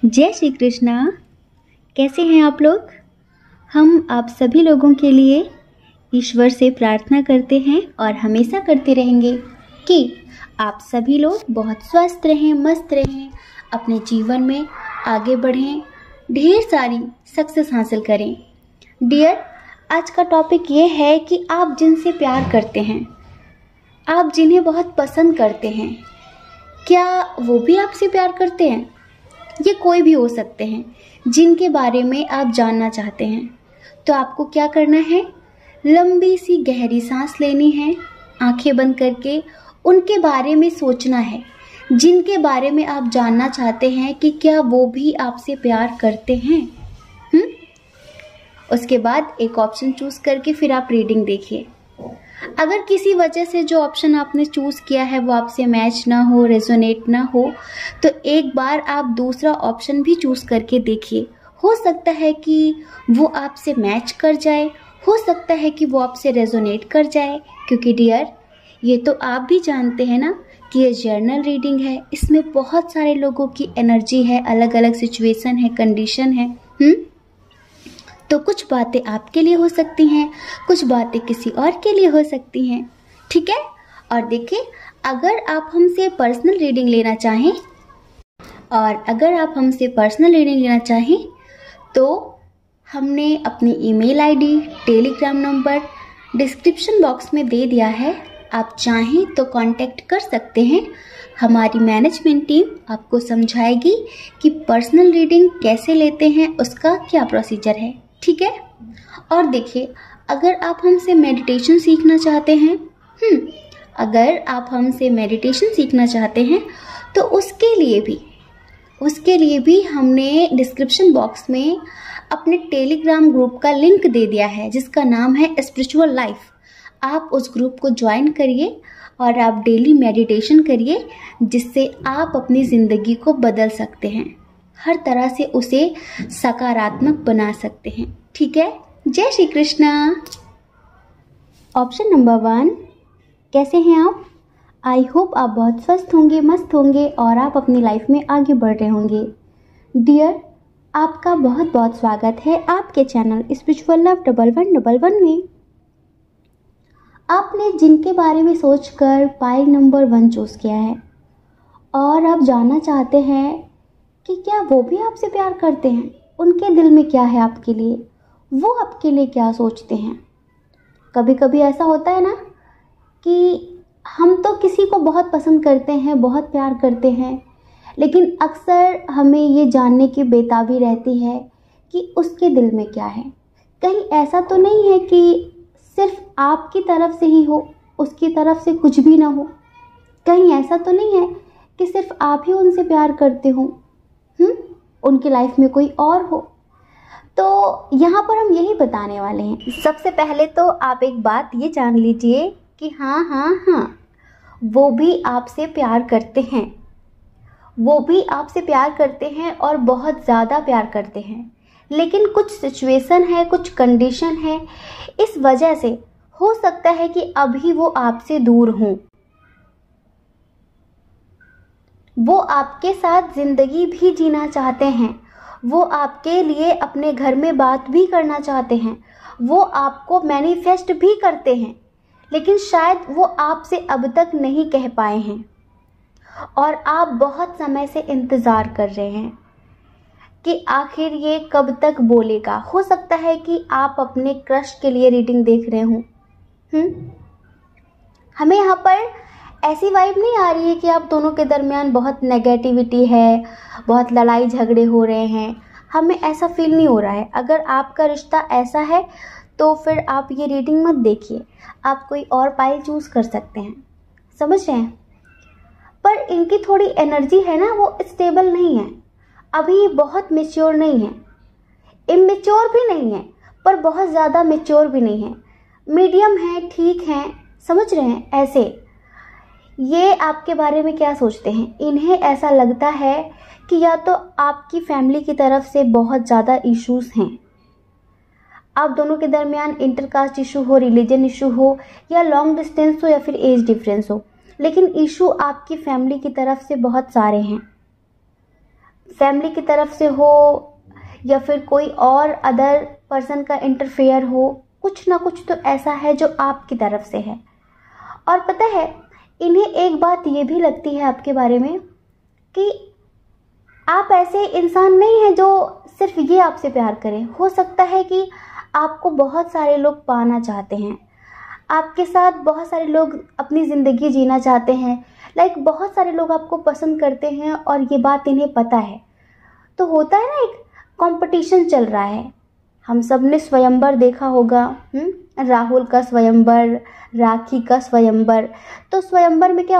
जय श्री कृष्णा। कैसे हैं आप लोग? हम आप सभी लोगों के लिए ईश्वर से प्रार्थना करते हैं और हमेशा करते रहेंगे कि आप सभी लोग बहुत स्वस्थ रहें, मस्त रहें, अपने जीवन में आगे बढ़ें, ढेर सारी सक्सेस हासिल करें। डियर, आज का टॉपिक ये है कि आप जिनसे प्यार करते हैं, आप जिन्हें बहुत पसंद करते हैं, क्या वो भी आपसे प्यार करते हैं? ये कोई भी हो सकते हैं जिनके बारे में आप जानना चाहते हैं। तो आपको क्या करना है? लंबी सी गहरी सांस लेनी है, आंखें बंद करके उनके बारे में सोचना है जिनके बारे में आप जानना चाहते हैं कि क्या वो भी आपसे प्यार करते हैं। उसके बाद एक ऑप्शन चूज करके फिर आप रीडिंग देखिए। अगर किसी वजह से जो ऑप्शन आपने चूज किया है वो आपसे मैच ना हो, रेजोनेट ना हो, तो एक बार आप दूसरा ऑप्शन भी चूज करके देखिए। हो सकता है कि वो आपसे मैच कर जाए, हो सकता है कि वो आपसे रेजोनेट कर जाए, क्योंकि डियर, ये तो आप भी जानते हैं ना कि ये जर्नल रीडिंग है, इसमें बहुत सारे लोगों की एनर्जी है, अलग अलग सिचुएशन है, कंडीशन है। तो कुछ बातें आपके लिए हो सकती हैं, कुछ बातें किसी और के लिए हो सकती हैं, ठीक है? और देखिए, अगर आप हमसे पर्सनल रीडिंग लेना चाहें तो हमने अपनी email ID, Telegram number description box में दे दिया है। आप चाहें तो कांटेक्ट कर सकते हैं। हमारी मैनेजमेंट टीम आपको समझाएगी कि पर्सनल रीडिंग कैसे लेते हैं, उसका क्या प्रोसीजर है, ठीक है? और देखिए, अगर आप हमसे मेडिटेशन सीखना चाहते हैं तो उसके लिए भी हमने डिस्क्रिप्शन बॉक्स में अपने टेलीग्राम ग्रुप का लिंक दे दिया है जिसका नाम है स्पिरिचुअल लाइफ। आप उस ग्रुप को ज्वाइन करिए और आप डेली मेडिटेशन करिए, जिससे आप अपनी ज़िंदगी को बदल सकते हैं, हर तरह से उसे सकारात्मक बना सकते हैं, ठीक है? जय श्री कृष्णा। ऑप्शन नंबर 1, कैसे हैं आप? आई होप आप बहुत स्वस्थ होंगे, मस्त होंगे और आप अपनी लाइफ में आगे बढ़ रहे होंगे। डियर, आपका बहुत बहुत स्वागत है आपके चैनल स्पिरिचुअल लव 1111 में। आपने जिनके बारे में सोचकर पाइल नंबर 1 चूज किया है और आप जानना चाहते हैं कि क्या वो भी आपसे प्यार करते हैं, उनके दिल में क्या है आपके लिए, वो आपके लिए क्या सोचते हैं। कभी कभी ऐसा होता है ना कि हम तो किसी को बहुत पसंद करते हैं, बहुत प्यार करते हैं, लेकिन अक्सर हमें ये जानने की बेताबी रहती है कि उसके दिल में क्या है। कहीं ऐसा तो नहीं है कि सिर्फ आपकी तरफ से ही हो, उसकी तरफ से कुछ भी ना हो। कहीं ऐसा तो नहीं है कि सिर्फ आप ही उनसे प्यार करते हो, उनकी लाइफ में कोई और हो। तो यहाँ पर हम यही बताने वाले हैं। सबसे पहले तो आप एक बात ये जान लीजिए कि हाँ, वो भी आपसे प्यार करते हैं, और बहुत ज़्यादा प्यार करते हैं। लेकिन कुछ सिचुएशन है, कुछ कंडीशन है, इस वजह से हो सकता है कि अभी वो आपसे दूर हों। वो आपके साथ ज़िंदगी भी जीना चाहते हैं, वो आपके लिए अपने घर में बात भी करना चाहते हैं, वो आपको मैनिफेस्ट भी करते हैं, लेकिन शायद वो आपसे अब तक नहीं कह पाए हैं और आप बहुत समय से इंतज़ार कर रहे हैं कि आखिर ये कब तक बोलेगा। हो सकता है कि आप अपने क्रश के लिए रीडिंग देख रहे हों। हमें यहाँ पर ऐसी वाइब नहीं आ रही है कि आप दोनों के दरमियान बहुत नेगेटिविटी है, बहुत लड़ाई झगड़े हो रहे हैं। हमें ऐसा फील नहीं हो रहा है। अगर आपका रिश्ता ऐसा है तो फिर आप ये रीडिंग मत देखिए, आप कोई और पाइल चूज कर सकते हैं, समझ रहे हैं? पर इनकी थोड़ी एनर्जी है ना, वो स्टेबल नहीं है, अभी बहुत मेच्योर नहीं है, इमेच्योर भी नहीं है, पर बहुत ज़्यादा मेच्योर भी नहीं है, मीडियम है, ठीक है, समझ रहे हैं? ऐसे ये आपके बारे में क्या सोचते हैं? इन्हें ऐसा लगता है कि या तो आपकी फैमिली की तरफ से बहुत ज़्यादा इश्यूज हैं, आप दोनों के दरमियान इंटरकास्ट इशू हो, रिलीजन इशू हो, या लॉन्ग डिस्टेंस हो, या फिर एज डिफरेंस हो, लेकिन इशू आपकी फैमिली की तरफ से बहुत सारे हैं। फैमिली की तरफ से हो या फिर कोई और अदर पर्सन का इंटरफेयर हो, कुछ ना कुछ तो ऐसा है जो आपकी तरफ से है। और पता है, इन्हें एक बात ये भी लगती है आपके बारे में कि आप ऐसे इंसान नहीं हैं जो सिर्फ ये आपसे प्यार करें। हो सकता है कि आपको बहुत सारे लोग पाना चाहते हैं, आपके साथ बहुत सारे लोग अपनी ज़िंदगी जीना चाहते हैं, बहुत सारे लोग आपको पसंद करते हैं और ये बात इन्हें पता है। तो होता है ना, एक कंपटीशन चल रहा है। हम सब ने स्वयंवर देखा होगा, राहुल का स्वयंवर, राखी का स्वयंवर। तो स्वयंवर में क्या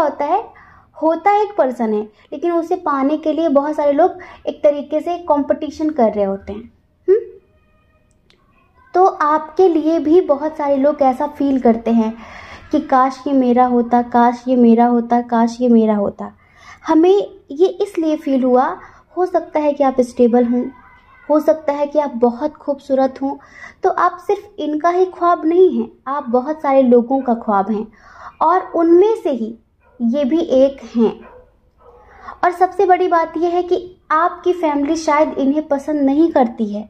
होता एक पर्सन है, लेकिन उसे पाने के लिए बहुत सारे लोग एक तरीके से कंपटीशन कर रहे होते हैं। तो आपके लिए भी बहुत सारे लोग ऐसा फील करते हैं कि काश ये मेरा होता, काश ये मेरा होता, काश ये मेरा होता। हमें ये इसलिए फील हुआ, हो सकता है कि आप स्टेबल हों, हो सकता है कि आप बहुत खूबसूरत हों। तो आप सिर्फ इनका ही ख्वाब नहीं हैं, आप बहुत सारे लोगों का ख्वाब हैं और उनमें से ही ये भी एक हैं। और सबसे बड़ी बात यह है कि आपकी फैमिली शायद इन्हें पसंद नहीं करती है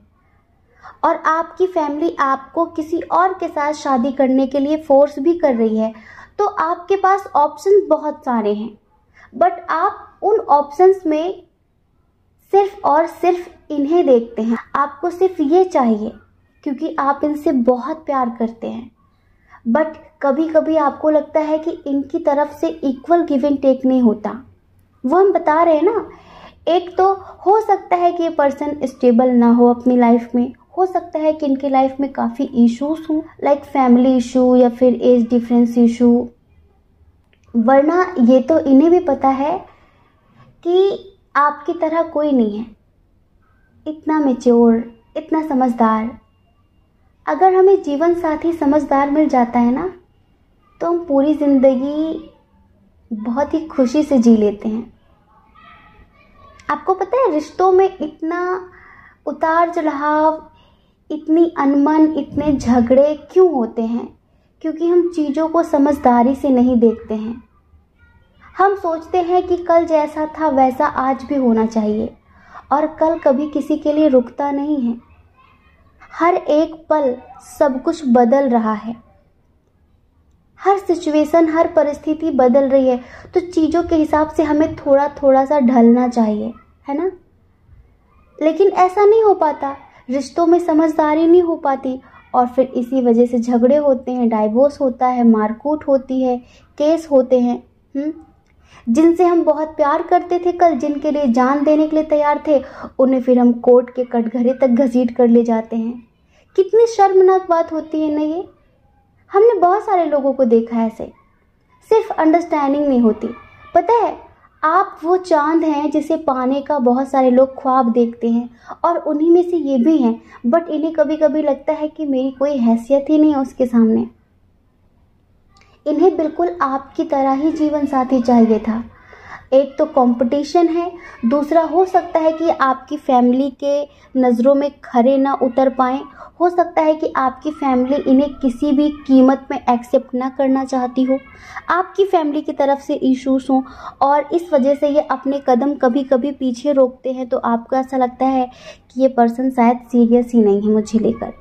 और आपकी फैमिली आपको किसी और के साथ शादी करने के लिए फोर्स भी कर रही है। तो आपके पास ऑप्शंस बहुत सारे हैं, बट आप उन ऑप्शंस में सिर्फ और सिर्फ इन्हें देखते हैं। आपको सिर्फ ये चाहिए क्योंकि आप इनसे बहुत प्यार करते हैं। बट कभी कभी आपको लगता है कि इनकी तरफ से इक्वल गिव एंड टेक नहीं होता। वो हम बता रहे हैं ना, एक तो हो सकता है कि ये पर्सन स्टेबल ना हो अपनी लाइफ में, हो सकता है कि इनकी लाइफ में काफ़ी इश्यूज हों, फैमिली इशू या फिर एज डिफरेंस इशू। वरना ये तो इन्हें भी पता है कि आपकी तरह कोई नहीं है इतना मैच्योर, इतना समझदार। अगर हमें जीवन साथी समझदार मिल जाता है ना, तो हम पूरी ज़िंदगी बहुत ही खुशी से जी लेते हैं। आपको पता है, रिश्तों में इतना उतार चढ़ाव, इतनी अनबन, इतने झगड़े क्यों होते हैं? क्योंकि हम चीज़ों को समझदारी से नहीं देखते हैं। हम सोचते हैं कि कल जैसा था वैसा आज भी होना चाहिए, और कल कभी किसी के लिए रुकता नहीं है। हर एक पल सब कुछ बदल रहा है, हर सिचुएशन, हर परिस्थिति बदल रही है। तो चीज़ों के हिसाब से हमें थोड़ा थोड़ा सा ढलना चाहिए, है ना? लेकिन ऐसा नहीं हो पाता, रिश्तों में समझदारी नहीं हो पाती और फिर इसी वजह से झगड़े होते हैं, डाइवोर्स होता है, मारकूट होती है, केस होते हैं। जिनसे हम बहुत प्यार करते थे, कल जिनके लिए जान देने के लिए तैयार थे, उन्हें फिर हम कोर्ट के कटघरे तक घसीट कर ले जाते हैं। कितनी शर्मनाक बात होती है ना ये। हमने बहुत सारे लोगों को देखा है ऐसे, सिर्फ अंडरस्टैंडिंग नहीं होती। पता है, आप वो चांद हैं जिसे पाने का बहुत सारे लोग ख्वाब देखते हैं और उन्हीं में से ये भी हैं, बट इन्हें कभी कभी लगता है कि मेरी कोई हैसियत ही नहीं है उसके सामने। इन्हें बिल्कुल आपकी तरह ही जीवन साथी चाहिए था। एक तो कंपटीशन है, दूसरा हो सकता है कि आपकी फैमिली के नज़रों में खरे ना उतर पाएं। हो सकता है कि आपकी फैमिली इन्हें किसी भी कीमत में एक्सेप्ट ना करना चाहती हो, आपकी फैमिली की तरफ से इश्यूज हों और इस वजह से ये अपने कदम कभी कभी पीछे रोकते हैं। तो आपको ऐसा लगता है कि ये पर्सन शायद सीरियस ही नहीं है मुझे लेकर,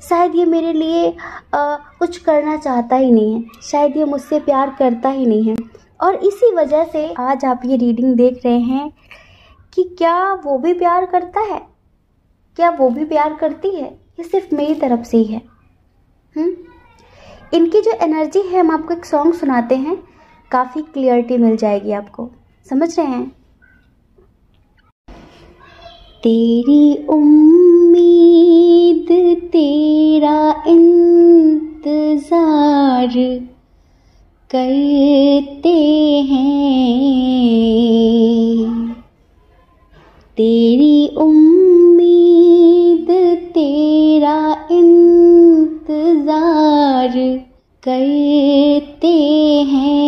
शायद ये मेरे लिए कुछ करना चाहता ही नहीं है, शायद ये मुझसे प्यार करता ही नहीं है। और इसी वजह से आज आप ये रीडिंग देख रहे हैं कि क्या वो भी प्यार करता है, क्या वो भी प्यार करती है, ये सिर्फ मेरी तरफ से ही है। इनकी जो एनर्जी है, हम आपको एक सॉन्ग सुनाते हैं, काफ़ी क्लियरिटी मिल जाएगी आपको। समझ रहे हैं? तेरी उम्मीद तेरा इंतजार करते हैं, तेरी उम्मीद तेरा इंतजार करते हैं,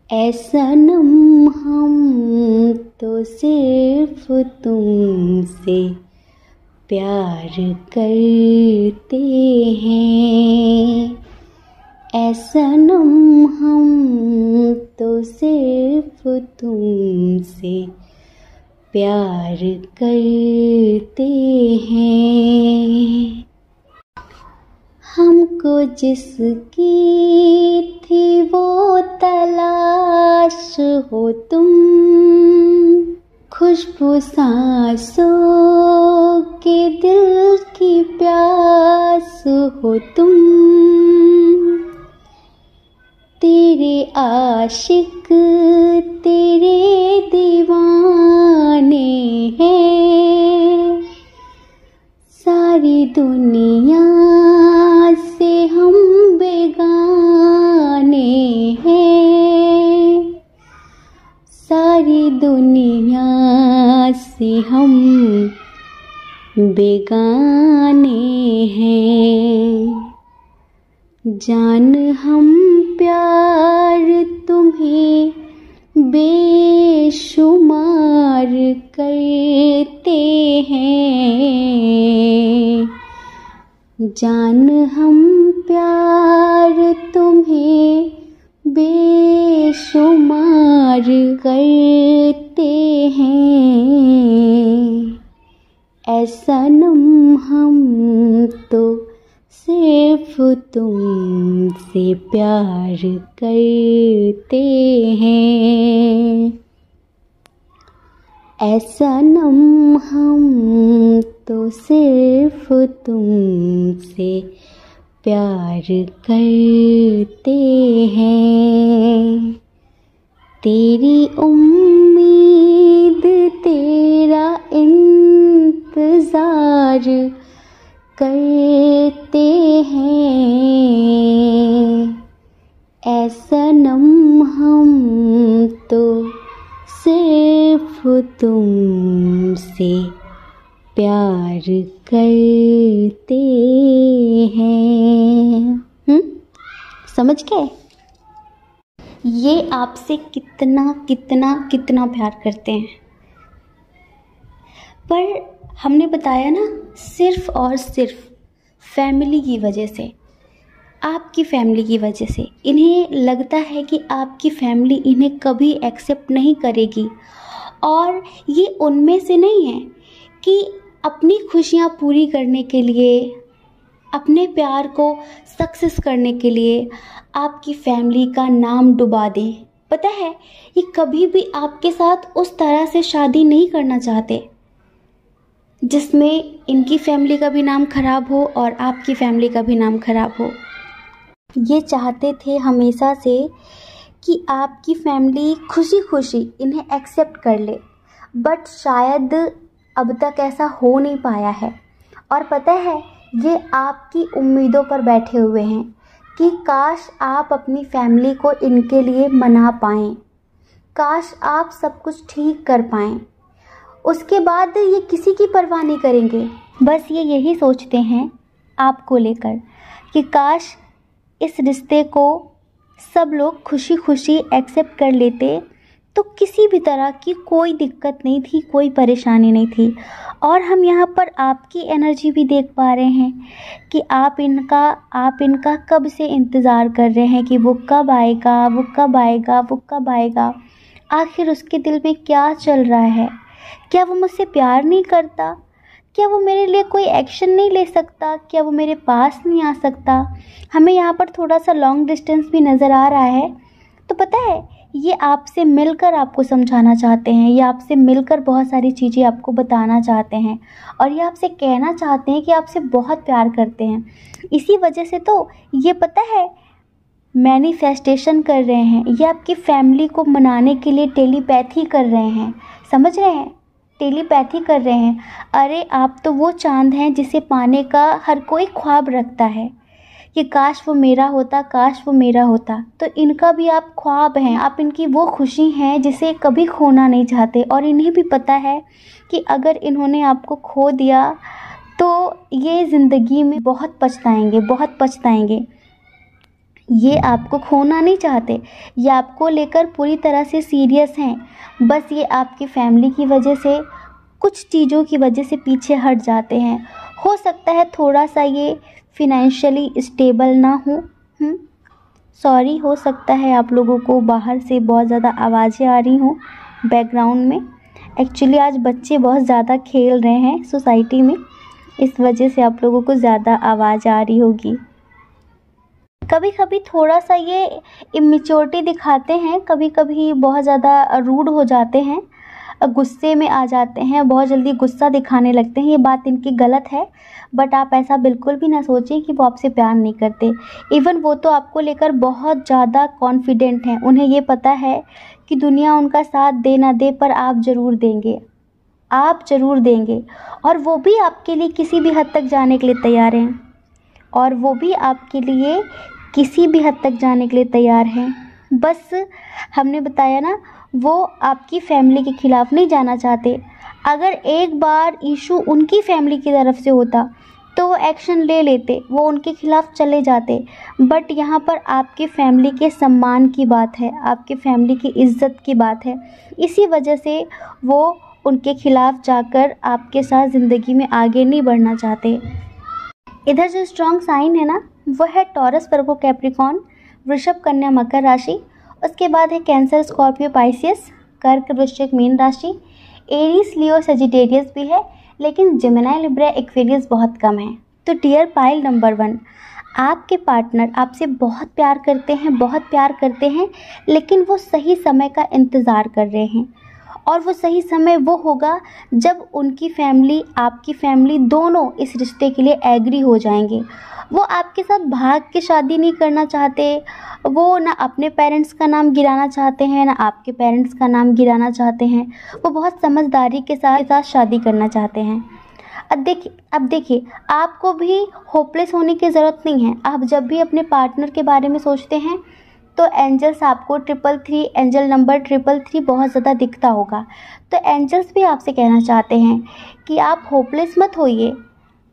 ऐ सनम हम तो सिर्फ तुमसे प्यार करते हैं, ऐ सनम हम तो सिर्फ तुमसे प्यार करते हैं। हमको जिसकी थी वो तलाश हो तुम, खुशबू सांसों के दिल की प्यास हो तुम। तेरे आशिक तेरे दीवाने हैं, सारी दुनिया से हम बेगाने हैं, सारी दुनिया से हम बेगाने हैं। जान हम प्यार तुम्हें बेशुमार करते हैं। जान हम प्यार तुम्हें बेशुमार करते हैं। ऐ सनम हम तो सिर्फ तुमसे प्यार करते हैं। ऐ सनम हम तो सिर्फ तुमसे प्यार करते हैं। तेरी उम्मीद तेरा इंतज़ार करते हैं। ऐ सनम हम तो सिर्फ तुमसे प्यार करते हैं। समझ गए? ये आपसे कितना कितना कितना प्यार करते हैं। पर हमने बताया ना, सिर्फ और सिर्फ फैमिली की वजह से, आपकी फैमिली की वजह से इन्हें लगता है कि आपकी फैमिली इन्हें कभी एक्सेप्ट नहीं करेगी। और ये उनमें से नहीं है कि अपनी खुशियाँ पूरी करने के लिए, अपने प्यार को सक्सेस करने के लिए आपकी फैमिली का नाम डुबा दें। पता है, ये कभी भी आपके साथ उस तरह से शादी नहीं करना चाहते जिसमें इनकी फैमिली का भी नाम खराब हो और आपकी फैमिली का भी नाम खराब हो। ये चाहते थे हमेशा से कि आपकी फैमिली खुशी खुशी इन्हें एक्सेप्ट कर ले, बट शायद अब तक ऐसा हो नहीं पाया है। और पता है, ये आपकी उम्मीदों पर बैठे हुए हैं कि काश आप अपनी फैमिली को इनके लिए मना पाएँ, काश आप सब कुछ ठीक कर पाएँ। उसके बाद ये किसी की परवाह नहीं करेंगे। बस ये यही सोचते हैं आपको लेकर कि काश इस रिश्ते को सब लोग खुशी खुशी एक्सेप्ट कर लेते तो किसी भी तरह की कोई दिक्कत नहीं थी, कोई परेशानी नहीं थी। और हम यहाँ पर आपकी एनर्जी भी देख पा रहे हैं कि आप इनका कब से इंतज़ार कर रहे हैं कि वो कब आएगा, वो कब आएगा, वो कब आएगा। आखिर उसके दिल में क्या चल रहा है? क्या वो मुझसे प्यार नहीं करता? क्या वो मेरे लिए कोई एक्शन नहीं ले सकता? क्या वो मेरे पास नहीं आ सकता? हमें यहाँ पर थोड़ा सा लॉन्ग डिस्टेंस भी नज़र आ रहा है। तो पता है, ये आपसे मिलकर आपको समझाना चाहते हैं, ये आपसे मिलकर बहुत सारी चीज़ें आपको बताना चाहते हैं और ये आपसे कहना चाहते हैं कि आपसे बहुत प्यार करते हैं। इसी वजह से तो ये पता है मैनिफेस्टेशन कर रहे हैं, ये आपकी फैमिली को मनाने के लिए टेलीपैथी कर रहे हैं। समझ रहे हैं? टेलीपैथी कर रहे हैं। अरे आप तो वो चांद हैं जिसे पाने का हर कोई ख्वाब रखता है कि काश वो मेरा होता, काश वो मेरा होता। तो इनका भी आप ख्वाब हैं, आप इनकी वो खुशी हैं जिसे कभी खोना नहीं चाहते। और इन्हें भी पता है कि अगर इन्होंने आपको खो दिया तो ये ज़िंदगी में बहुत पछताएंगे, बहुत पछताएंगे। ये आपको खोना नहीं चाहते, ये आपको लेकर पूरी तरह से सीरियस हैं। बस ये आपकी फैमिली की वजह से, कुछ चीज़ों की वजह से पीछे हट जाते हैं। हो सकता है थोड़ा सा ये फिनेंशियली स्टेबल ना हो, सॉरी, हो सकता है आप लोगों को बाहर से बहुत ज़्यादा आवाज़ें आ रही हों बैकग्राउंड में। एक्चुअली आज बच्चे बहुत ज़्यादा खेल रहे हैं सोसाइटी में, इस वजह से आप लोगों को ज़्यादा आवाज़ आ रही होगी। कभी कभी थोड़ा सा ये इमेच्योरिटी दिखाते हैं, कभी कभी बहुत ज़्यादा रूड हो जाते हैं, गुस्से में आ जाते हैं, बहुत जल्दी गुस्सा दिखाने लगते हैं। ये बात इनकी गलत है, बट आप ऐसा बिल्कुल भी ना सोचें कि वो आपसे प्यार नहीं करते। इवन वो तो आपको लेकर बहुत ज़्यादा कॉन्फिडेंट हैं। उन्हें ये पता है कि दुनिया उनका साथ दे ना दे, पर आप ज़रूर देंगे, आप ज़रूर देंगे। और वो भी आपके लिए किसी भी हद तक जाने के लिए तैयार हैं, और वो भी आपके लिए किसी भी हद तक जाने के लिए तैयार हैं। बस हमने बताया ना, वो आपकी फैमिली के ख़िलाफ़ नहीं जाना चाहते। अगर एक बार इशू उनकी फैमिली की तरफ से होता तो वो एक्शन ले लेते, वो उनके ख़िलाफ़ चले जाते। बट यहाँ पर आपकी फैमिली के सम्मान की बात है, आपकी फैमिली की इज़्ज़त की बात है। इसी वजह से वो उनके ख़िलाफ़ जाकर आपके साथ ज़िंदगी में आगे नहीं बढ़ना चाहते। इधर जो स्ट्रॉन्ग साइन है ना, वो है टॉरस, वर्गो, कैप्रिकॉर्न, वृषभ, कन्या, मकर राशि। उसके बाद है कैंसर, स्कॉर्पियो, पाइसियस, कर्क, वृश्चिक, मीन राशि। एरीज, लियो, सजिटेरियस भी है, लेकिन जेमिनी, लिब्रा, एक्वेरियस बहुत कम है। तो डियर पाइल नंबर 1, आपके पार्टनर आपसे बहुत प्यार करते हैं, बहुत प्यार करते हैं, लेकिन वो सही समय का इंतज़ार कर रहे हैं। और वो सही समय वो होगा जब उनकी फैमिली, आपकी फैमिली दोनों इस रिश्ते के लिए एग्री हो जाएंगे। वो आपके साथ भाग के शादी नहीं करना चाहते, वो ना अपने पेरेंट्स का नाम गिराना चाहते हैं, ना आपके पेरेंट्स का नाम गिराना चाहते हैं। वो बहुत समझदारी के साथ शादी करना चाहते हैं। अब देखिए, आपको भी होपलेस होने की ज़रूरत नहीं है। आप जब भी अपने पार्टनर के बारे में सोचते हैं तो एंजल्स आपको 333, एंजल नंबर 333 बहुत ज़्यादा दिखता होगा। तो एंजल्स भी आपसे कहना चाहते हैं कि आप होपलेस मत होइए,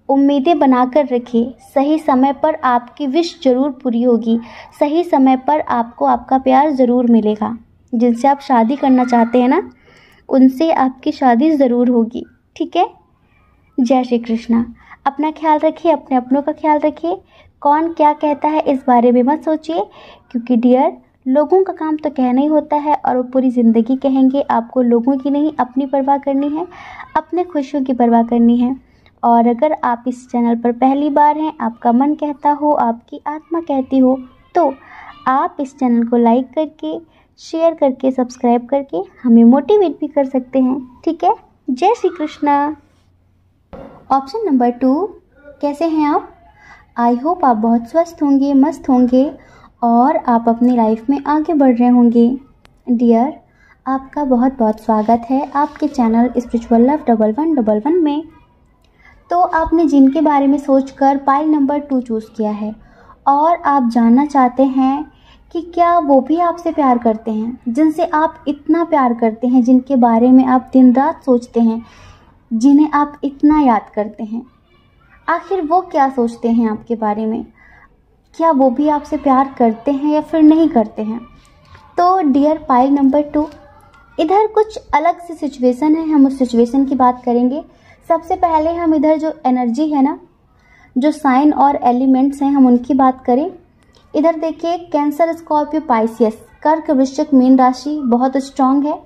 उम्मीदें बनाकर रखिए। सही समय पर आपकी विश ज़रूर पूरी होगी, सही समय पर आपको आपका प्यार ज़रूर मिलेगा। जिनसे आप शादी करना चाहते हैं ना, उनसे आपकी शादी ज़रूर होगी, ठीक है। जय श्री कृष्णा। अपना ख्याल रखिए, अपने अपनों का ख्याल रखिए। कौन क्या कहता है इस बारे में मत सोचिए, क्योंकि डियर, लोगों का काम तो कहना ही होता है, और वो पूरी ज़िंदगी कहेंगे। आपको लोगों की नहीं, अपनी परवाह करनी है, अपने खुशियों की परवाह करनी है। और अगर आप इस चैनल पर पहली बार हैं, आपका मन कहता हो, आपकी आत्मा कहती हो, तो आप इस चैनल को लाइक करके, शेयर करके, सब्सक्राइब करके हमें मोटिवेट भी कर सकते हैं, ठीक है। जय श्री कृष्णा। ऑप्शन नंबर 2, कैसे हैं आप? आई होप आप बहुत स्वस्थ होंगे, मस्त होंगे, और आप अपनी लाइफ में आगे बढ़ रहे होंगे। डियर, आपका बहुत बहुत स्वागत है आपके चैनल स्पिरिचुअल लव 1111 में। तो आपने जिनके बारे में सोचकर पाइल नंबर 2 चूज़ किया है, और आप जानना चाहते हैं कि क्या वो भी आपसे प्यार करते हैं, जिनसे आप इतना प्यार करते हैं, जिनके बारे में आप दिन रात सोचते हैं, जिन्हें आप इतना याद करते हैं। आखिर वो क्या सोचते हैं आपके बारे में? क्या वो भी आपसे प्यार करते हैं या फिर नहीं करते हैं? तो डियर पाइल नंबर 2, इधर कुछ अलग सी सिचुएशन है, हम उस सिचुएशन की बात करेंगे। सबसे पहले हम इधर जो एनर्जी है ना, जो साइन और एलिमेंट्स हैं, हम उनकी बात करें। इधर देखिए, कैंसर, स्कॉर्पियो, पाइसियस, कर्क, वृश्चिक, मीन राशि बहुत स्ट्रांग है।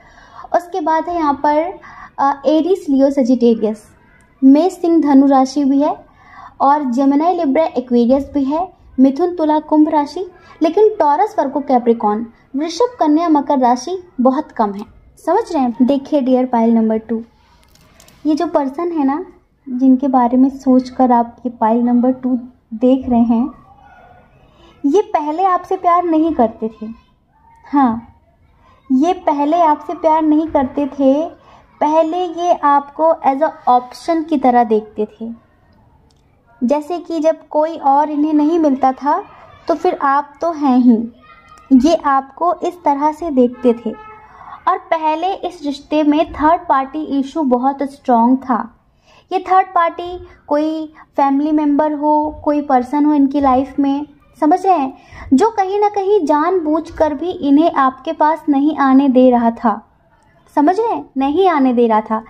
उसके बाद है यहाँ पर एरीज, लियो, सजिटेरियस, मेष, सिंह, धनु राशि भी है, और जेमिनी, लिब्रा, एक्वेरियस भी है, मिथुन, तुला, कुंभ राशि। लेकिन टॉरस, वर्गो, कैप्रिकॉर्न, वृषभ, कन्या, मकर राशि बहुत कम है। समझ रहे हैं? देखिए डियर पाइल नंबर 2, ये जो पर्सन है ना, जिनके बारे में सोचकर आप ये पाइल नंबर 2 देख रहे हैं, ये पहले आपसे प्यार नहीं करते थे। हाँ, ये पहले आपसे प्यार नहीं करते थे। पहले ये आपको एज अ ऑप्शन की तरह देखते थे। जैसे कि जब कोई और इन्हें नहीं मिलता था तो फिर आप तो हैं ही, ये आपको इस तरह से देखते थे। और पहले इस रिश्ते में थर्ड पार्टी इशू बहुत स्ट्रॉन्ग था। ये थर्ड पार्टी कोई फैमिली मेम्बर हो, कोई पर्सन हो इनकी लाइफ में, समझ रहे हैं, जो कहीं ना कहीं जानबूझकर भी इन्हें आपके पास नहीं आने दे रहा था। समझ रहे हैं? नहीं आने दे रहा था।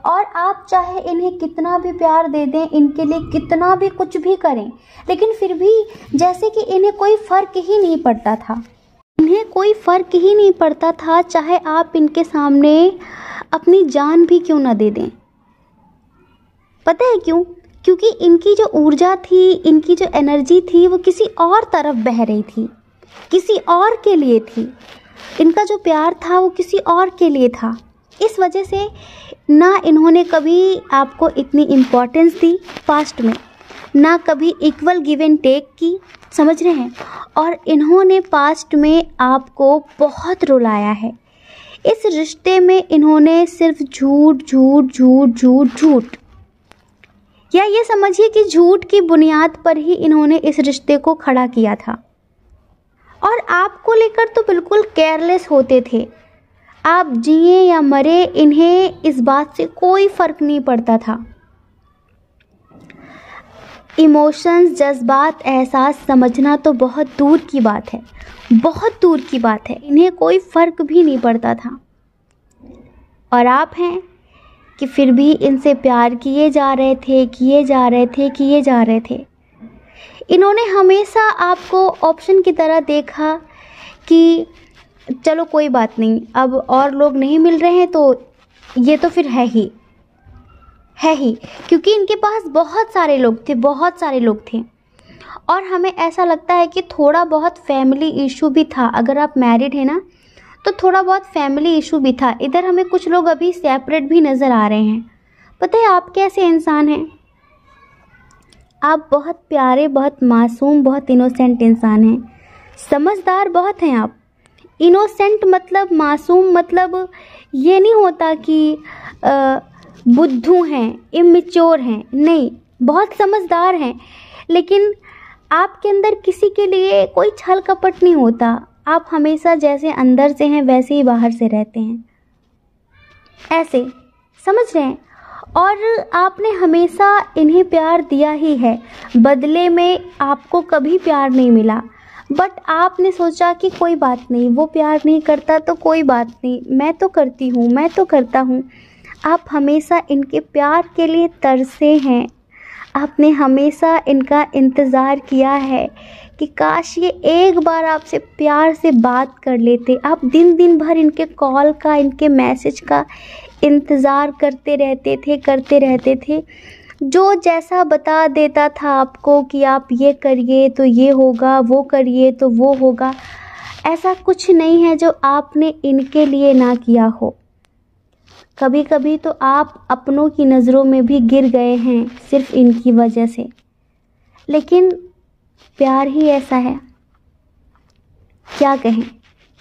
और आप चाहे इन्हें कितना भी प्यार दे दें, इनके लिए कितना भी कुछ भी करें, लेकिन फिर भी जैसे कि इन्हें कोई फ़र्क ही नहीं पड़ता था। इन्हें कोई फ़र्क ही नहीं पड़ता था, चाहे आप इनके सामने अपनी जान भी क्यों ना दे दें। पता है क्यों? क्योंकि इनकी जो ऊर्जा थी, इनकी जो एनर्जी थी, वो किसी और तरफ बह रही थी, किसी और के लिए थी। इनका जो प्यार था वो किसी और के लिए था। इस वजह से ना इन्होंने कभी आपको इतनी इम्पोर्टेंस दी पास्ट में, ना कभी इक्वल गिव एंड टेक की, समझ रहे हैं। और इन्होंने पास्ट में आपको बहुत रुलाया है। इस रिश्ते में इन्होंने सिर्फ झूठ झूठ झूठ झूठ झूठ, या ये समझिए कि झूठ की बुनियाद पर ही इन्होंने इस रिश्ते को खड़ा किया था। और आपको लेकर तो बिल्कुल केयरलेस होते थे। आप जिए या मरे, इन्हें इस बात से कोई फ़र्क नहीं पड़ता था। इमोशंस, जज्बात, एहसास समझना तो बहुत दूर की बात है, बहुत दूर की बात है। इन्हें कोई फ़र्क भी नहीं पड़ता था। और आप हैं कि फिर भी इनसे प्यार किए जा रहे थे, किए जा रहे थे, किए जा रहे थे। इन्होंने हमेशा आपको ऑप्शन की तरह देखा कि चलो कोई बात नहीं, अब और लोग नहीं मिल रहे हैं तो ये तो फिर है ही, क्योंकि इनके पास बहुत सारे लोग थे, बहुत सारे लोग थे। और हमें ऐसा लगता है कि थोड़ा बहुत फैमिली इशू भी था। अगर आप मैरिड हैं ना, तो थोड़ा बहुत फैमिली इशू भी था। इधर हमें कुछ लोग अभी सेपरेट भी नज़र आ रहे हैं। पता है आप कैसे इंसान हैं? आप बहुत प्यारे, बहुत मासूम, बहुत इनोसेंट इंसान हैं। समझदार बहुत हैं आप। इनोसेंट मतलब, मासूम मतलब ये नहीं होता कि बुद्धू हैं, इमेच्योर हैं, नहीं, बहुत समझदार हैं। लेकिन आपके अंदर किसी के लिए कोई छल कपट नहीं होता। आप हमेशा जैसे अंदर से हैं वैसे ही बाहर से रहते हैं, ऐसे, समझ रहे हैं। और आपने हमेशा इन्हें प्यार दिया ही है, बदले में आपको कभी प्यार नहीं मिला। बट आपने सोचा कि कोई बात नहीं, वो प्यार नहीं करता तो कोई बात नहीं, मैं तो करती हूँ, मैं तो करता हूँ। आप हमेशा इनके प्यार के लिए तरसे हैं। आपने हमेशा इनका इंतज़ार किया है कि काश ये एक बार आपसे प्यार से बात कर लेते। आप दिन दिन भर इनके कॉल का, इनके मैसेज का इंतज़ार करते रहते थे। जो जैसा बता देता था आपको कि आप ये करिए तो ये होगा, वो करिए तो वो होगा, ऐसा कुछ नहीं है जो आपने इनके लिए ना किया हो। कभी कभी तो आप अपनों की नज़रों में भी गिर गए हैं सिर्फ इनकी वजह से। लेकिन प्यार ही ऐसा है, क्या कहें,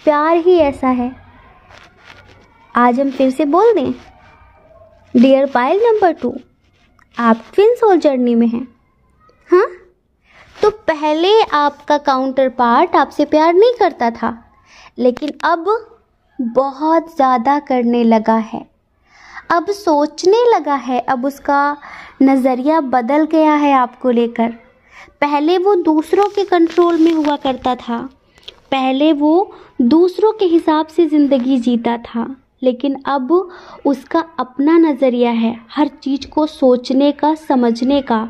प्यार ही ऐसा है। आज हम फिर से बोल दें, डियर पायल नंबर 2, आप ट्विन सोल जर्नी में हैं। हाँ, तो पहले आपका काउंटर पार्ट आपसे प्यार नहीं करता था, लेकिन अब बहुत ज़्यादा करने लगा है। अब सोचने लगा है, अब उसका नज़रिया बदल गया है आपको लेकर। पहले वो दूसरों के कंट्रोल में हुआ करता था, पहले वो दूसरों के हिसाब से ज़िंदगी जीता था, लेकिन अब उसका अपना नज़रिया है हर चीज़ को सोचने का, समझने का।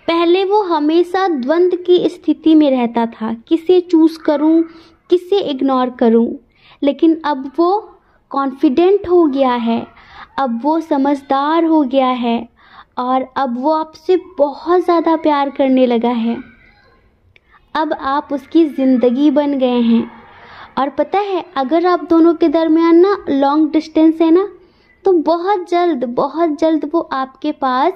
पहले वो हमेशा द्वंद्व की स्थिति में रहता था, किसे चूज़ करूं, किसे इग्नोर करूं। लेकिन अब वो कॉन्फिडेंट हो गया है, अब वो समझदार हो गया है, और अब वो आपसे बहुत ज़्यादा प्यार करने लगा है। अब आप उसकी ज़िंदगी बन गए हैं। और पता है, अगर आप दोनों के दरमियान ना लॉन्ग डिस्टेंस है ना, तो बहुत जल्द वो आपके पास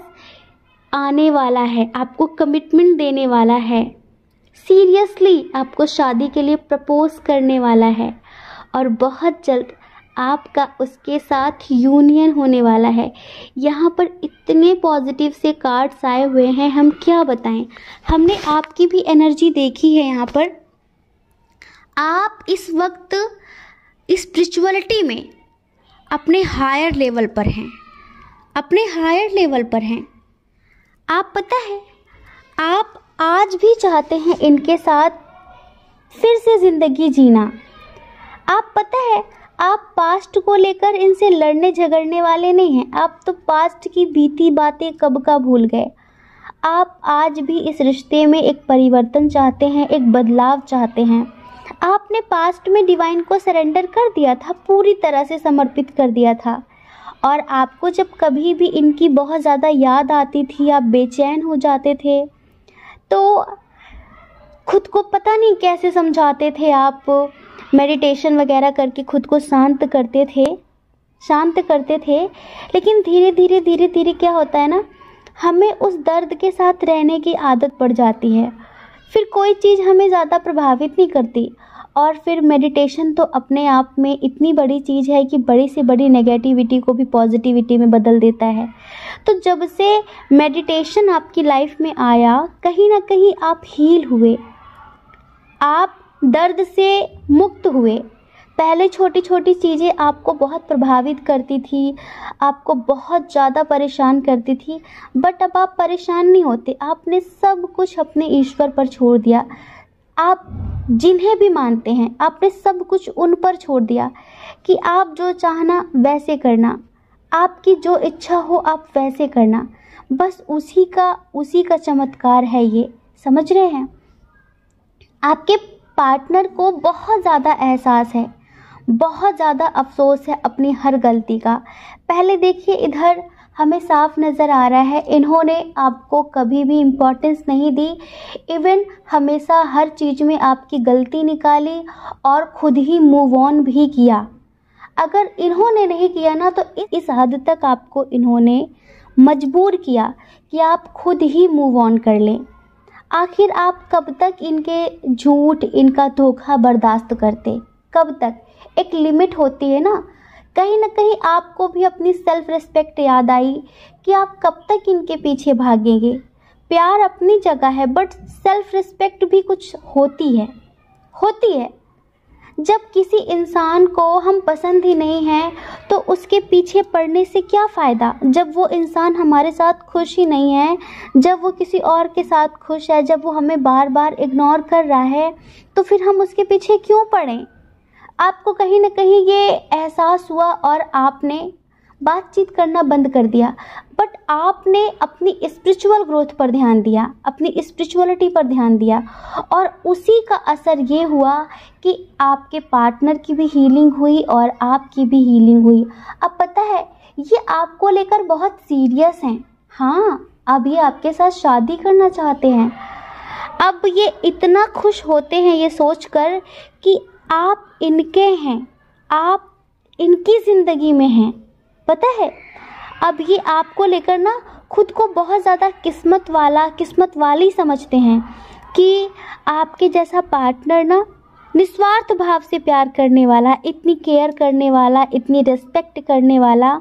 आने वाला है, आपको कमिटमेंट देने वाला है, सीरियसली आपको शादी के लिए प्रपोज करने वाला है। और बहुत जल्द आपका उसके साथ यूनियन होने वाला है। यहाँ पर इतने पॉजिटिव से कार्ड्स आए हुए हैं, हम क्या बताएं। हमने आपकी भी एनर्जी देखी है यहाँ पर। आप इस वक्त स्पिरिचुअलिटी में अपने हायर लेवल पर हैं, अपने हायर लेवल पर हैं। आप पता है, आप आज भी चाहते हैं इनके साथ फिर से ज़िंदगी जीना। आप पता है, आप पास्ट को लेकर इनसे लड़ने झगड़ने वाले नहीं हैं। आप तो पास्ट की बीती बातें कब का भूल गए। आप आज भी इस रिश्ते में एक परिवर्तन चाहते हैं, एक बदलाव चाहते हैं। आपने पास्ट में डिवाइन को सरेंडर कर दिया था, पूरी तरह से समर्पित कर दिया था। और आपको जब कभी भी इनकी बहुत ज़्यादा याद आती थी, आप बेचैन हो जाते थे, तो खुद को पता नहीं कैसे समझाते थे। आप मेडिटेशन वगैरह करके खुद को शांत करते थे। लेकिन धीरे धीरे क्या होता है ना, हमें उस दर्द के साथ रहने की आदत पड़ जाती है। फिर कोई चीज़ हमें ज़्यादा प्रभावित नहीं करती। और फिर मेडिटेशन तो अपने आप में इतनी बड़ी चीज़ है कि बड़ी से बड़ी नेगेटिविटी को भी पॉजिटिविटी में बदल देता है। तो जब से मेडिटेशन आपकी लाइफ में आया, कहीं ना कहीं आप हील हुए, आप दर्द से मुक्त हुए। पहले छोटी छोटी चीज़ें आपको बहुत प्रभावित करती थी, आपको बहुत ज़्यादा परेशान करती थी, बट अब आप परेशान नहीं होते। आपने सब कुछ अपने ईश्वर पर छोड़ दिया। आप जिन्हें भी मानते हैं, आपने सब कुछ उन पर छोड़ दिया कि आप जो चाहना वैसे करना, आपकी जो इच्छा हो आप वैसे करना। बस उसी का चमत्कार है ये, समझ रहे हैं। आपके पार्टनर को बहुत ज़्यादा एहसास है, बहुत ज़्यादा अफसोस है अपनी हर गलती का। पहले देखिए, इधर हमें साफ नज़र आ रहा है इन्होंने आपको कभी भी इम्पोर्टेंस नहीं दी। इवन हमेशा हर चीज़ में आपकी गलती निकाली और खुद ही मूव ऑन भी किया। अगर इन्होंने नहीं किया ना, तो इस हद तक आपको इन्होंने मजबूर किया कि आप खुद ही मूव ऑन कर लें। आखिर आप कब तक इनके झूठ, इनका धोखा बर्दाश्त करते? कब तक? एक लिमिट होती है ना। कहीं ना कहीं आपको भी अपनी सेल्फ रिस्पेक्ट याद आई कि आप कब तक इनके पीछे भागेंगे। प्यार अपनी जगह है, बट सेल्फ रिस्पेक्ट भी कुछ होती है। जब किसी इंसान को हम पसंद ही नहीं हैं, तो उसके पीछे पड़ने से क्या फ़ायदा? जब वो इंसान हमारे साथ खुश ही नहीं है, जब वो किसी और के साथ खुश है, जब वो हमें बार बार इग्नोर कर रहा है, तो फिर हम उसके पीछे क्यों पड़ें? आपको कहीं ना कहीं ये एहसास हुआ और आपने बातचीत करना बंद कर दिया। बट आपने अपनी स्पिरिचुअल ग्रोथ पर ध्यान दिया, अपनी स्पिरिचुअलिटी पर ध्यान दिया, और उसी का असर ये हुआ कि आपके पार्टनर की भी हीलिंग हुई और आपकी भी हीलिंग हुई। अब पता है, ये आपको लेकर बहुत सीरियस हैं। हाँ, अब ये आपके साथ शादी करना चाहते हैं। अब ये इतना खुश होते हैं ये सोचकर कि आप इनके हैं, आप इनकी ज़िंदगी में हैं। पता है, अब ये आपको लेकर ना खुद को बहुत ज़्यादा किस्मत वाली समझते हैं कि आपके जैसा पार्टनर ना निस्वार्थ भाव से प्यार करने वाला, इतनी केयर करने वाला, इतनी रिस्पेक्ट करने वाला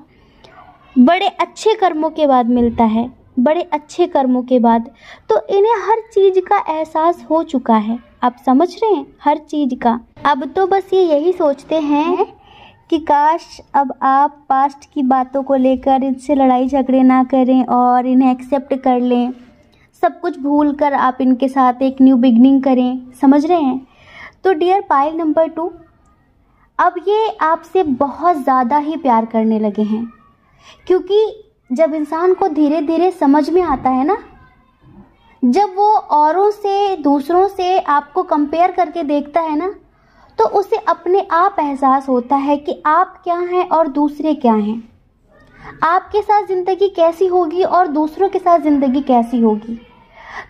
बड़े अच्छे कर्मों के बाद मिलता है, बड़े अच्छे कर्मों के बाद। तो इन्हें हर चीज़ का एहसास हो चुका है। आप समझ रहे हैं, हर चीज़ का। अब तो बस ये यही सोचते हैं कि काश अब आप पास्ट की बातों को लेकर इनसे लड़ाई झगड़े ना करें और इन्हें एक्सेप्ट कर लें। सब कुछ भूल कर आप इनके साथ एक न्यू बिगनिंग करें। समझ रहे हैं? तो डियर पाइल नंबर 2, अब ये आपसे बहुत ज़्यादा ही प्यार करने लगे हैं, क्योंकि जब इंसान को धीरे धीरे समझ में आता है ना, जब वो औरों से, दूसरों से आपको कंपेयर करके देखता है ना, तो उसे अपने आप एहसास होता है कि आप क्या हैं और दूसरे क्या हैं। आपके साथ ज़िंदगी कैसी होगी और दूसरों के साथ ज़िंदगी कैसी होगी।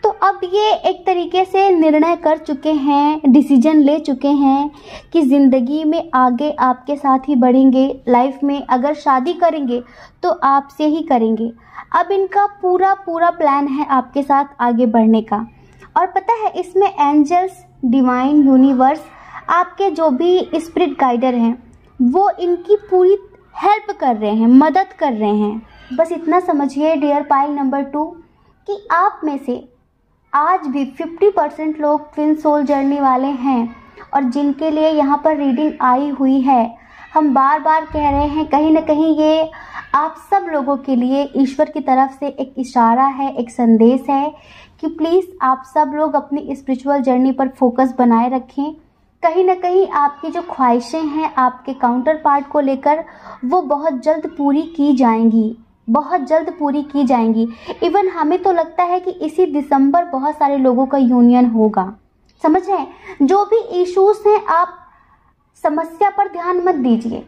तो अब ये एक तरीके से निर्णय कर चुके हैं, डिसीजन ले चुके हैं कि ज़िंदगी में आगे आपके साथ ही बढ़ेंगे। लाइफ में अगर शादी करेंगे तो आपसे ही करेंगे। अब इनका पूरा प्लान है आपके साथ आगे बढ़ने का। और पता है, इसमें एंजल्स, डिवाइन, यूनिवर्स, आपके जो भी स्पिरिट गाइडर हैं, वो इनकी पूरी हेल्प कर रहे हैं, मदद कर रहे हैं। बस इतना समझिए डियर पाइल नंबर 2 कि आप में से आज भी 50% लोग ट्विन सोल जर्नी वाले हैं, और जिनके लिए यहाँ पर रीडिंग आई हुई है। हम बार बार कह रहे हैं, कहीं ना कहीं ये आप सब लोगों के लिए ईश्वर की तरफ से एक इशारा है, एक संदेश है कि प्लीज़ आप सब लोग अपनी स्पिरिचुअल जर्नी पर फोकस बनाए रखें। कहीं ना कहीं आपकी जो ख्वाहिशें हैं आपके काउंटर पार्ट को लेकर, वो बहुत जल्द पूरी की जाएंगी, बहुत जल्द पूरी की जाएंगी। इवन हमें तो लगता है कि इसी दिसंबर बहुत सारे लोगों का यूनियन होगा। समझ रहे हैं? जो भी इश्यूज हैं, आप समस्या पर ध्यान मत दीजिए।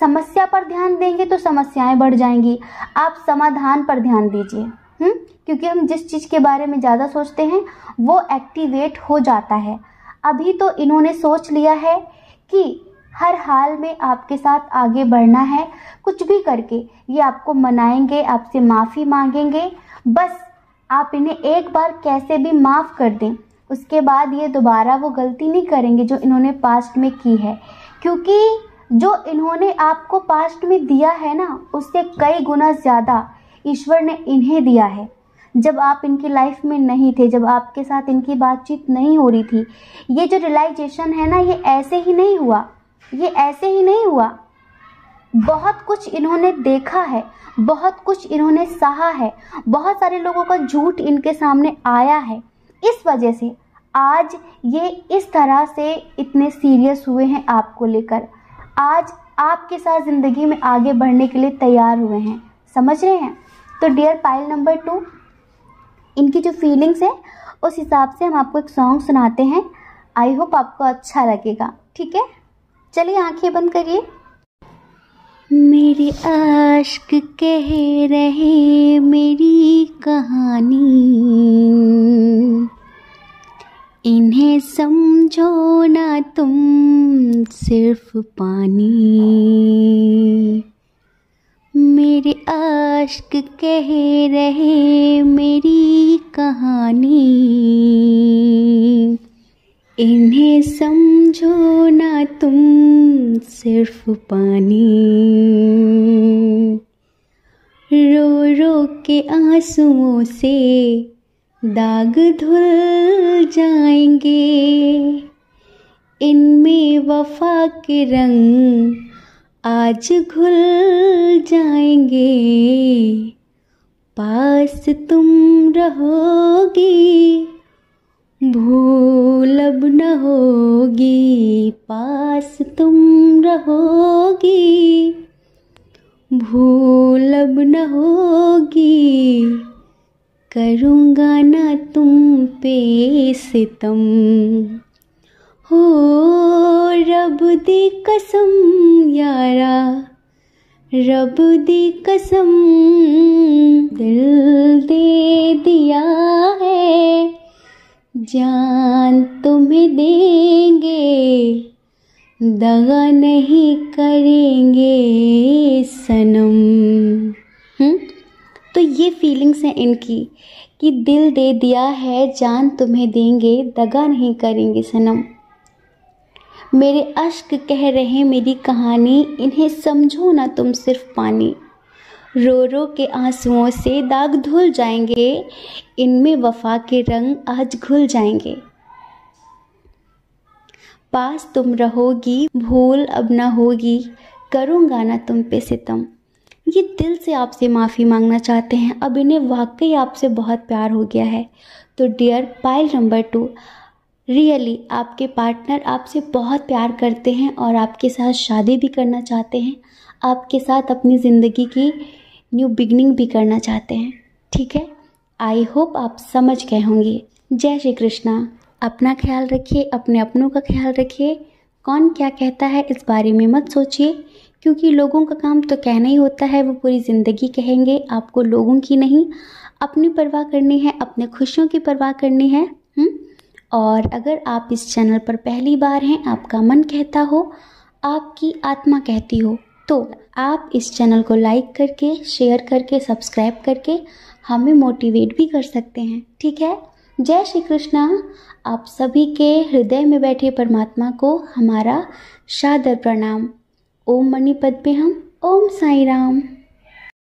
समस्या पर ध्यान देंगे तो समस्याएं बढ़ जाएंगी। आप समाधान पर ध्यान दीजिए। क्योंकि हम जिस चीज़ के बारे में ज़्यादा सोचते हैं वो एक्टिवेट हो जाता है। अभी तो इन्होंने सोच लिया है कि हर हाल में आपके साथ आगे बढ़ना है, कुछ भी करके ये आपको मनाएंगे, आपसे माफ़ी मांगेंगे। बस आप इन्हें एक बार कैसे भी माफ़ कर दें, उसके बाद ये दोबारा वो गलती नहीं करेंगे जो इन्होंने पास्ट में की है। क्योंकि जो इन्होंने आपको पास्ट में दिया है ना, उससे कई गुना ज़्यादा ईश्वर ने इन्हें दिया है। जब आप इनकी लाइफ में नहीं थे, जब आपके साथ इनकी बातचीत नहीं हो रही थी, ये जो रियलाइजेशन है ना, ये ऐसे ही नहीं हुआ, ये ऐसे ही नहीं हुआ। बहुत कुछ इन्होंने देखा है, बहुत कुछ इन्होंने सहा है, बहुत सारे लोगों का झूठ इनके सामने आया है। इस वजह से आज ये इस तरह से इतने सीरियस हुए हैं आपको लेकर। आज आपके साथ ज़िंदगी में आगे बढ़ने के लिए तैयार हुए हैं। समझ रहे हैं? तो डियर पाइल नंबर 2, इनकी जो फीलिंग्स है उस हिसाब से हम आपको एक सॉन्ग सुनाते हैं। आई होप आपको अच्छा लगेगा। ठीक है, चलिए आंखें बंद करिए। मेरे आशिक कह रहे मेरी कहानी, इन्हें समझो ना तुम सिर्फ पानी। मेरे आशिक कह रहे मेरी कहानी, इन्हें समझो ना तुम सिर्फ पानी। रो रो के आंसुओं से दाग धुल जाएंगे, इनमें वफा के रंग आज घुल जाएंगे। पास तुम रहोगी, भूल अब न होगी। पास तुम रहोगी, भूल अब न होगी। करूँगा ना तुम पे सितम, हो रब दी कसम यारा, रब दी कसम। दिल दे दिया है, जान तुम्हें देंगे, दगा नहीं करेंगे सनम। तो ये फीलिंग्स हैं इनकी कि दिल दे दिया है, जान तुम्हें देंगे, दगा नहीं करेंगे सनम। मेरे अश्क कह रहे मेरी कहानी, इन्हें समझो ना तुम सिर्फ पानी। रो रो के आंसुओं से दाग धुल जाएंगे, इनमें वफा के रंग आज घुल जाएंगे। पास तुम रहोगी, भूल अब ना होगी। करूँगा ना तुम पे सितम। ये दिल से आपसे माफ़ी मांगना चाहते हैं। अब इन्हें वाकई आपसे बहुत प्यार हो गया है। तो डियर पाइल नंबर 2, रियली आपके पार्टनर आपसे बहुत प्यार करते हैं और आपके साथ शादी भी करना चाहते हैं, आपके साथ अपनी ज़िंदगी की न्यू बिगनिंग भी करना चाहते हैं। ठीक है, आई होप आप समझ गए होंगे। जय श्री कृष्णा। अपना ख्याल रखिए, अपने अपनों का ख्याल रखिए। कौन क्या कहता है इस बारे में मत सोचिए, क्योंकि लोगों का काम तो कहना ही होता है, वो पूरी ज़िंदगी कहेंगे। आपको लोगों की नहीं, अपनी परवाह करनी है, अपने खुशियों की परवाह करनी है। और अगर आप इस चैनल पर पहली बार हैं, आपका मन कहता हो, आपकी आत्मा कहती हो, तो आप इस चैनल को लाइक करके, शेयर करके, सब्सक्राइब करके हमें मोटिवेट भी कर सकते हैं। ठीक है, जय श्री कृष्णा। आप सभी के हृदय में बैठे परमात्मा को हमारा सादर प्रणाम। ओम मणिपद पे हम, ओम साई राम।